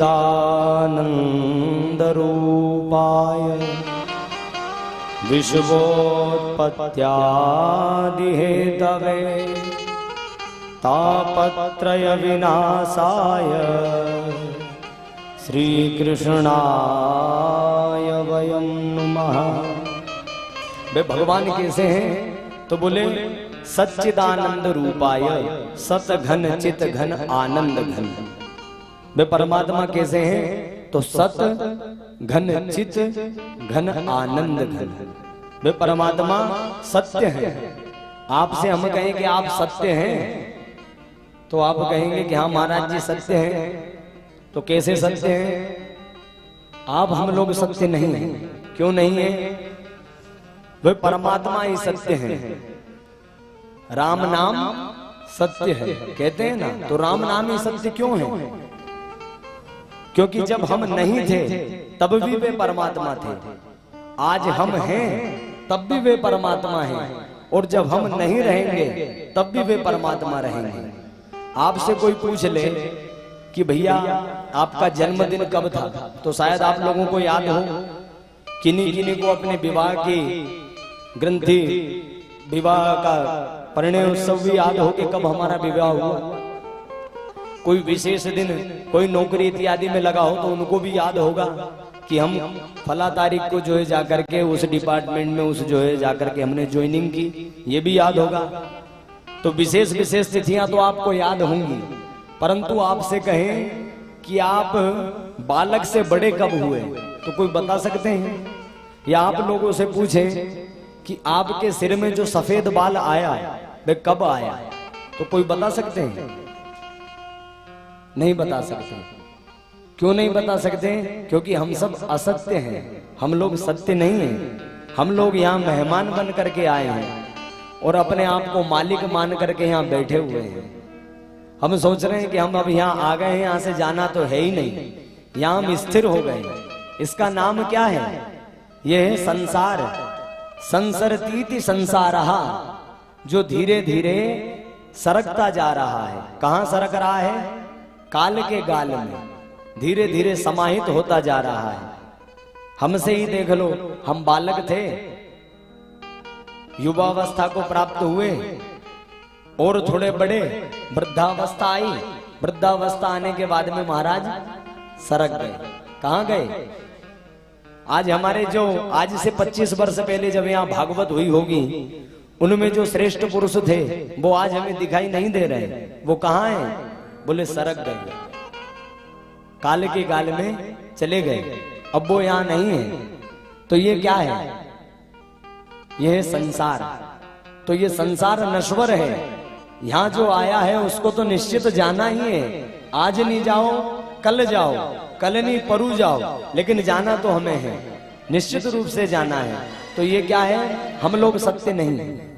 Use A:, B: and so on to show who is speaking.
A: सच्चिदानन्दरूपाय विश्वोत्पत्त्यादिहेतवे तापत्रय विनाशाय श्रीकृष्णाय वयं नमः। वे भगवान कैसे हैं? तो बोले सच्चिदानंद रूपाय, सत घन चित घन आनंद घन। वे परमात्मा कैसे हैं? तो सत घन चित घन आनंद घन। वे परमात्मा सत्य हैं। आपसे हम कहें कि आप सत्य हैं तो आप कहेंगे कि हाँ महाराज जी सत्य हैं। तो कैसे सत्य हैं? आप हम लोग सत्य नहीं हैं। क्यों नहीं है? वे परमात्मा ही सत्य हैं। राम नाम सत्य है कहते हैं ना, तो राम नाम ही सत्य क्यों है? क्योंकि जब हम नहीं थे तब भी वे परमात्मा थे, आज हम हैं तब भी वे परमात्मा हैं, और जब हम नहीं रहेंगे तब भी वे परमात्मा रहेंगे। आपसे कोई पूछ ले कि भैया आपका जन्मदिन कब था, तो शायद आप लोगों को याद हो। किन्हीं किन्हीं को अपने विवाह की ग्रंथि, विवाह का परिणय उत्सव भी याद हो कि कब हमारा विवाह हुआ। कोई विशेष दिन, कोई नौकरी इत्यादि में लगा हो तो उनको भी याद होगा कि हम फला तारीख को जो है जाकर के उस डिपार्टमेंट में उस जो है जाकर के हमने ज्वाइनिंग की, ये भी याद होगा। तो विशेष विशेष तिथियां तो आपको याद होंगी, परंतु आपसे कहें कि आप बालक से बड़े कब हुए तो कोई बता सकते हैं? या आप लोगों से पूछें कि आपके सिर में जो सफेद बाल आया वे कब आया, तो कोई बता सकते हैं? नहीं बता सकते। क्यों नहीं बता सकते? क्योंकि हम सब असत्य हैं, हम लोग सत्य नहीं हैं। हम लोग यहाँ मेहमान बन करके आए हैं और अपने आप को मालिक मान करके यहाँ बैठे हुए हैं। हम सोच रहे हैं कि हम अब यहाँ आ गए हैं, यहाँ से जाना तो है ही नहीं, यहाँ हम स्थिर हो गए। इसका नाम क्या है? यह है संसार। संसरतीति संसारहा, जो धीरे धीरे सरकता जा रहा है। कहां सरक रहा है? काल के गाल में धीरे धीरे समाहित होता जा रहा है। हमसे ही देख लो, हम बालक थे, युवावस्था को प्राप्त हुए और थोड़े बड़े, वृद्धावस्था आई। वृद्धावस्था आने के बाद में महाराज सरक गए। कहां गए? आज हमारे जो आज से 25 वर्ष पहले जब यहाँ भागवत हुई होगी, उनमें जो श्रेष्ठ पुरुष थे वो आज हमें दिखाई नहीं दे रहे। वो कहाँ हैं? बोले सरक गए, काल के गाल में चले गए, अब वो यहाँ नहीं है। तो ये क्या है? ये है संसार। तो ये संसार नश्वर है। यहाँ जो आया है उसको तो निश्चित जाना ही है। आज नहीं जाओ कल जाओ, कल नहीं परु जाओ, लेकिन जाना तो हमें है, निश्चित रूप से जाना है। तो ये क्या है? हम लोग सत्य नहीं है।